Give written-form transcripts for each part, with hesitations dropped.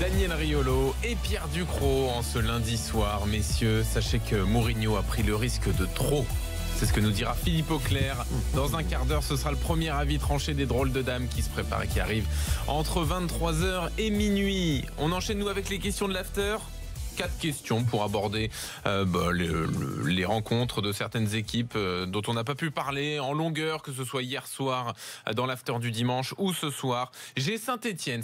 Daniel Riolo et Pierre Ducrot en ce lundi soir. Messieurs, sachez que Mourinho a pris le risque de trop. C'est ce que nous dira Philippe Auclair. Dans un quart d'heure, ce sera le premier avis tranché des drôles de dames qui se préparent et qui arrivent entre 23h et minuit. On enchaîne nous avec les questions de l'after. 4 questions pour aborder les rencontres de certaines équipes dont on n'a pas pu parler en longueur, que ce soit hier soir dans l'after du dimanche ou ce soir. J'ai Saint-Etienne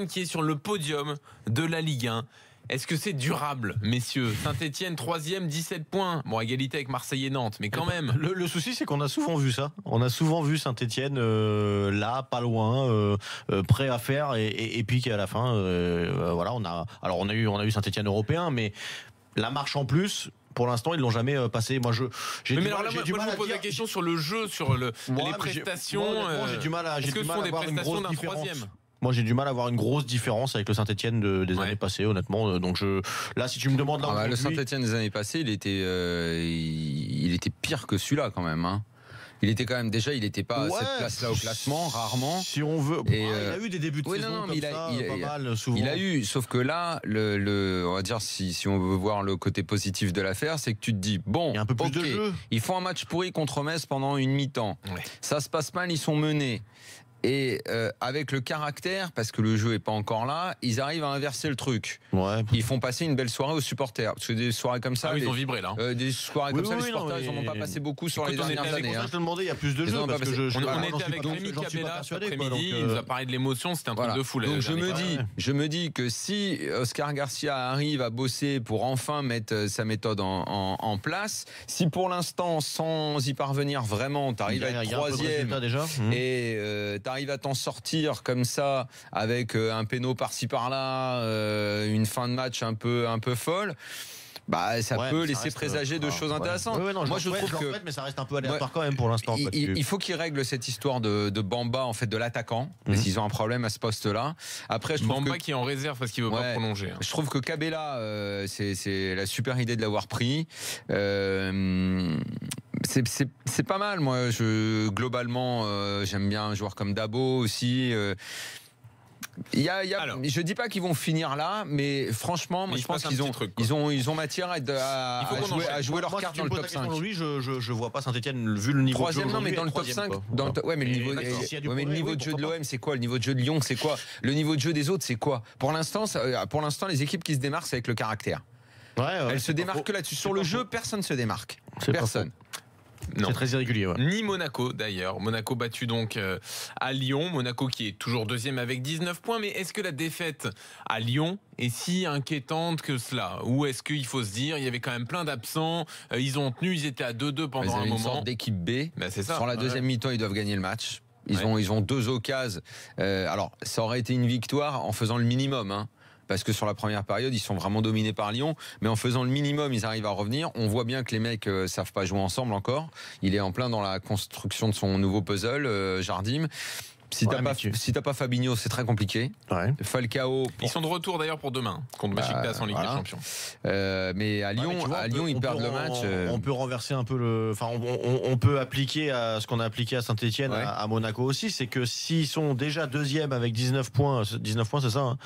qui est sur le podium de la Ligue 1. Est-ce que c'est durable, messieurs? Saint-Etienne, 3e, 17 points. Bon, égalité avec Marseille et Nantes, mais quand même. Le souci, c'est qu'on a souvent vu ça. On a souvent vu Saint-Etienne là, pas loin, prêt à faire et puis qu'à la fin, voilà, on a eu Saint-Etienne européen, mais la marche en plus. Pour l'instant, ils l'ont jamais passé. Moi, j'ai du mal à poser la question sur le jeu, sur les prestations. J'ai du mal à. Est-ce que ce sont des prestations d'un troisième? Moi, j'ai du mal à avoir une grosse différence avec le Saint-Etienne des années passées, honnêtement. Donc, là, si tu me demandes le Saint-Etienne des années passées, il était pire que celui-là quand même. Hein. Il était quand même il n'était pas à cette place-là au classement, rarement. Si on veut, il a eu des débuts de saison comme ça, pas mal, souvent. Il a eu, sauf que là, on va dire si on veut voir le côté positif de l'affaire, c'est que tu te dis bon, il y a un peu plus de jeu. Ils font un match pourri contre Metz pendant une mi-temps. Ouais. Ça se passe mal, ils sont menés. Et avec le caractère, parce que le jeu est pas encore là, ils arrivent à inverser le truc. Ouais. Ils font passer une belle soirée aux supporters. Parce que des soirées comme ça, ils ont vibré là. Des soirées comme ça, les supporters, ils n'en ont pas passé beaucoup sur les dernières années. Je te demandais, il y a plus de jeux. On était avec Rémi Cabella cet après-midi. Il nous a parlé de l'émotion. C'était un truc de fou. Donc je me dis que si Oscar Garcia arrive à bosser pour enfin mettre sa méthode en place, si pour l'instant, sans y parvenir vraiment, tu arrives à être 3e et arrive à t'en sortir comme ça avec un péno par-ci par-là, une fin de match un peu folle. Ça peut laisser présager de choses intéressantes. Moi, je trouve que mais ça reste un peu aléatoire quand même pour l'instant. Il faut qu'ils règlent cette histoire de Bamba, en fait, de l'attaquant, parce qu'ils ont un problème à ce poste-là. Après, je trouve Bamba qui est en réserve parce qu'il veut pas prolonger. Je trouve que Cabella, c'est la super idée de l'avoir pris. C'est pas mal, moi. Globalement, j'aime bien un joueur comme Dabo aussi. Je dis pas qu'ils vont finir là, mais franchement, moi, je pense qu'ils ont matière à jouer leur carte dans le top 5. Lui, je vois pas Saint-Etienne vu le niveau de jeu. Non, mais dans le top 5. Mais le niveau de jeu de l'OM, c'est quoi? Le niveau de jeu de Lyon, c'est quoi? Le niveau de jeu des autres, c'est quoi? Pour l'instant, les équipes qui se démarquent, c'est avec le caractère. Elles se démarquent que là-dessus. Sur le jeu, personne ne se démarque. Personne. Non. C'est très irrégulier. Ni Monaco d'ailleurs. Monaco battu donc à Lyon. Monaco qui est toujours 2e avec 19 points. Mais est-ce que la défaite à Lyon est si inquiétante que cela? Ou est-ce qu'il faut se dire il y avait quand même plein d'absents, ils ont tenu, ils étaient à 2-2 pendant un moment. Une sorte d'équipe B. C'est ça. Sur la deuxième mi-temps, ils doivent gagner le match. Ils ont 2 occasions. Alors, ça aurait été une victoire en faisant le minimum. Hein. Parce que sur la première période, ils sont vraiment dominés par Lyon. Mais en faisant le minimum, ils arrivent à revenir. On voit bien que les mecs savent pas jouer ensemble encore. Il est en plein dans la construction de son nouveau puzzle, Jardim. Si t'as pas Fabinho, c'est très compliqué. Falcao. Ils sont de retour d'ailleurs pour demain contre Beşiktaş en Ligue des Champions. Mais à Lyon, ils perdent le match. On peut renverser un peu Enfin, on peut appliquer à ce qu'on a appliqué à Saint-Etienne, à Monaco aussi. C'est que s'ils sont déjà 2e avec 19 points, c'est ça.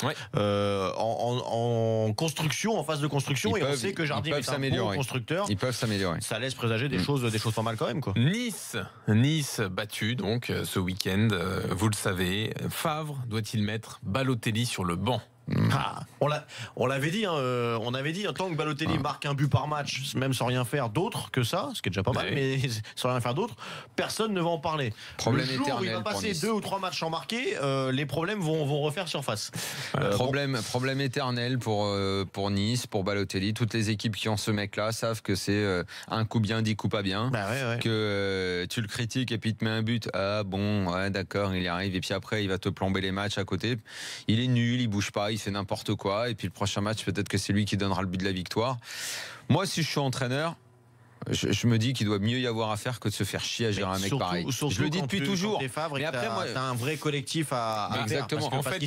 En construction, en phase de construction, on sait que Jardim est un bon constructeur. Ils peuvent s'améliorer. Ça laisse présager des choses pas mal quand même, quoi. Nice battu donc ce week-end. Vous le savez, Favre doit-il mettre Balotelli sur le banc? On l'avait dit, on avait dit, tant que Balotelli marque un but par match, même sans rien faire d'autre que ça, ce qui est déjà pas mal, mais sans rien faire d'autre, personne ne va en parler. Problème le jour où il va passer 2 ou 3 matchs sans marquer, les problèmes vont refaire surface. Problème éternel pour Nice, pour Balotelli. Toutes les équipes qui ont ce mec-là savent que c'est un coup bien, 10 coups pas bien. Que tu le critiques et puis il te met un but. Ah bon, d'accord, il y arrive. Et puis après, il va te plomber les matchs à côté. Il est nul, il bouge pas, il fait n'importe quoi, et puis le prochain match peut-être que c'est lui qui donnera le but de la victoire. Moi, si je suis entraîneur, Je me dis qu'il doit mieux y avoir à faire que de se faire chier à gérer un mec surtout, pareil. Surtout je le dis depuis toujours. Mais après, moi, t'as un vrai collectif à exactement. faire. En fait,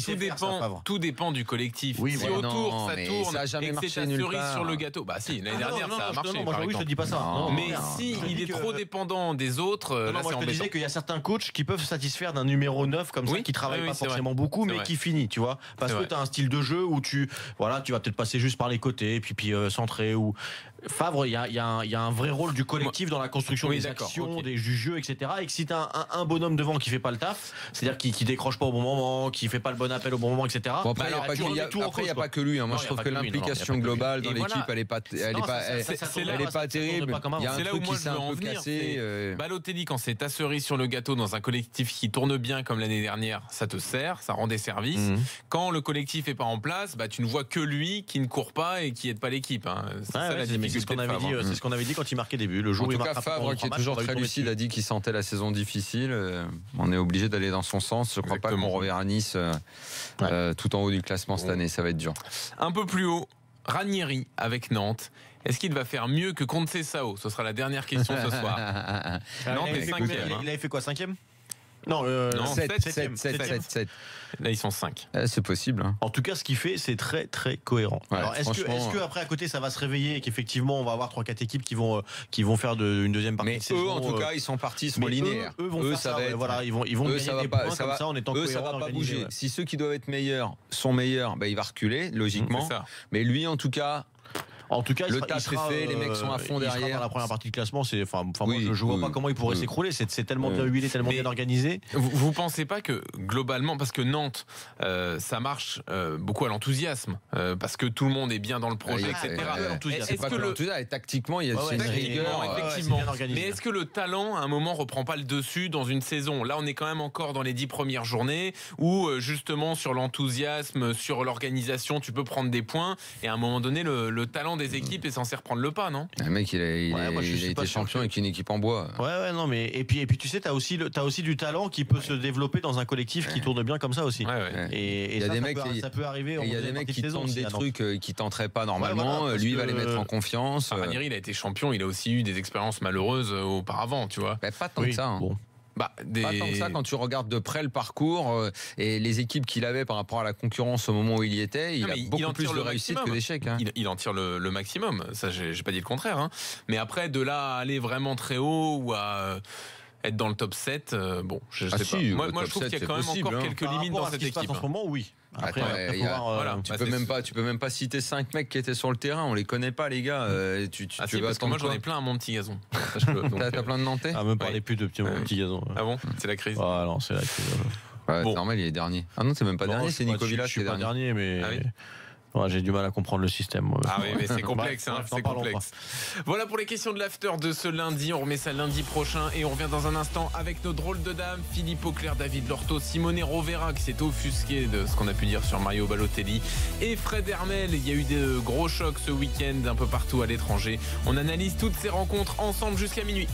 tout dépend du collectif. Oui, si voilà. autour ça tourne, ça a jamais et que c'est marché ta nulle cerise part. sur le gâteau, bah si, l'année dernière ça a marché. Non, moi, par oui, je te exemple. dis pas ça. Non. Mais si il est trop dépendant des autres, là moi c'est je te embêtant. disais qu'il y a certains coachs qui peuvent satisfaire d'un numéro 9 comme ça, Oui, qui travaille oui, pas c'est forcément vrai. beaucoup, C'est mais vrai. qui finit, tu vois. Parce C'est que vrai. tu as un style de jeu où tu vas peut-être passer juste par les côtés et puis centrer. Ou Favre, il y a un vrai rôle du collectif dans la construction Oui, des d'accord, actions, ok. des jeux, etc. Et que si tu as un bonhomme devant qui fait pas le taf, c'est-à-dire qui décroche pas au bon moment, qui fait pas le bon appel au bon moment, etc. Bon, après, alors, il n'y a, pas que lui. Moi, Non, je il y a trouve pas que que lui, non, il y a l'implication pas que lui. globale dans Et l'équipe, voilà. elle est pas terrible. Il y a un C'est là où truc moi qui je s'est veux un en peu venir. cassé. Balotelli, quand c'est ta cerise sur le gâteau dans un collectif qui tourne bien comme l'année dernière, ça te sert, ça rend des services. Quand le collectif est pas en place, bah, tu ne vois que lui qui ne court pas et qui aide pas l'équipe. C'est ça la c'est difficulté ce qu'on de avait Favre. dit. C'est ce qu'on avait dit quand il marquait des buts. Le jour En où il tout cas, marque Favre, qui est toujours très lucide, a dit qu'il sentait la saison difficile. On est obligé d'aller dans son sens. Je ne crois pas Exactement. qu'on reverra Nice tout en haut du classement cette année. Ça va être dur. Un peu plus haut, Ranieri avec Nantes. Est-ce qu'il va faire mieux que Conceição? Ce sera la dernière question ce soir. Nantes est 5e. Il avait fait quoi, 5e? Non, 7. Là, ils sont 5. C'est possible. Hein. En tout cas, ce qu'il fait, c'est très très cohérent. Ouais, alors, est-ce que après à côté, ça va se réveiller et qu'effectivement, on va avoir 3-4 équipes qui vont faire une deuxième partie Mais de saison? eux, en tout cas, ils sont partis, ils sont mais linéaires. Eux vont faire ça. va être. Voilà, ils vont gagner ça va des pas- points ça comme va- ça en étant Eux, cohérents. ça va pas organisés, bouger. ouais. Si ceux qui doivent être meilleurs sont meilleurs, il va reculer logiquement. C'est ça. Mais lui, en tout cas. En tout cas, Le taf est fait, les mecs sont à fond il sera derrière. dans la première partie de classement. Moi, Oui, je vois oui, pas comment il pourrait oui. s'écrouler. C'est tellement bien huilé, tellement Mais- bien organisé. Vous pensez pas que globalement, parce que Nantes, ça marche beaucoup à l'enthousiasme, parce que tout le monde est bien dans le projet, etc. l'enthousiasme. Est-ce que le Et tactiquement, il y a Ouais, une ouais, rigueur. effectivement. c'est bien organisé. Mais est-ce que le talent, à un moment, reprend pas le dessus dans une saison? Là, on est quand même encore dans les 10 premières journées où, justement, sur l'enthousiasme, sur l'organisation, tu peux prendre des points. Et à un moment donné, le talent des équipes est censé reprendre le pas, non? Le mec, il moi, je a suis pas été sûr champion que- avec une équipe en bois. Ouais, non, mais et puis tu sais, t'as aussi du talent qui peut se développer dans un collectif qui tourne bien comme ça aussi. Ouais. Et Il y a ça, des ça mecs peut, ça peut arriver. Et il y a des mecs qui tentent des trucs qui tenteraient pas normalement. voilà, Lui, il va parce les que- mettre en confiance. Ranieri, il a été champion, il a aussi eu des expériences malheureuses auparavant, tu vois. Pas tant que ça. Hein. Bon. Pas tant que ça, quand tu regardes de près le parcours et les équipes qu'il avait par rapport à la concurrence au moment où il y était, il Non, a mais il beaucoup en plus tire de le réussite maximum. que d'échecs. Hein. Il en tire le maximum, ça j'ai pas dit le contraire. Hein. Mais après, de là à aller vraiment très haut ou à être dans le top 7, bon, je sais pas. Si, Moi, le je top trouve qu'il y a 7, quand même c'est possible, encore hein. quelques Par limites rapport dans à ce cette qui se passe équipe. en ce moment, oui. Après, Attends, il il y va a- falloir, voilà. Tu Bah, peux même pas citer 5 mecs qui étaient sur le terrain. On les connaît pas, les gars. Tu Ah si, veux parce que attendre moi j'en quoi ai plein à mon petit gazon. Ça, je peux, donc, T'as plein de Nantais. Ah, me parlez Ouais. plus de Ouais. petit gazon. Ah bon, c'est la crise. Ah non, c'est là que Ouais, Bon. c'est normal, il est dernier. Ah non, c'est même pas Non, dernier, je c'est suis Nico pas- Villas je qui est suis pas dernier. dernier, mais Ah oui. ouais, j'ai du mal à comprendre le système. moi. Ah oui, mais c'est complexe, Bref, hein, n'en c'est parlons complexe. Voilà pour les questions de l'after de ce lundi. On remet ça lundi prochain et on revient dans un instant avec nos drôles de dames, Philippe Auclair, David Lorto, Simone Rovera qui s'est offusqué de ce qu'on a pu dire sur Mario Balotelli et Fred Hermel. Il y a eu de gros chocs ce week-end un peu partout à l'étranger. On analyse toutes ces rencontres ensemble jusqu'à minuit.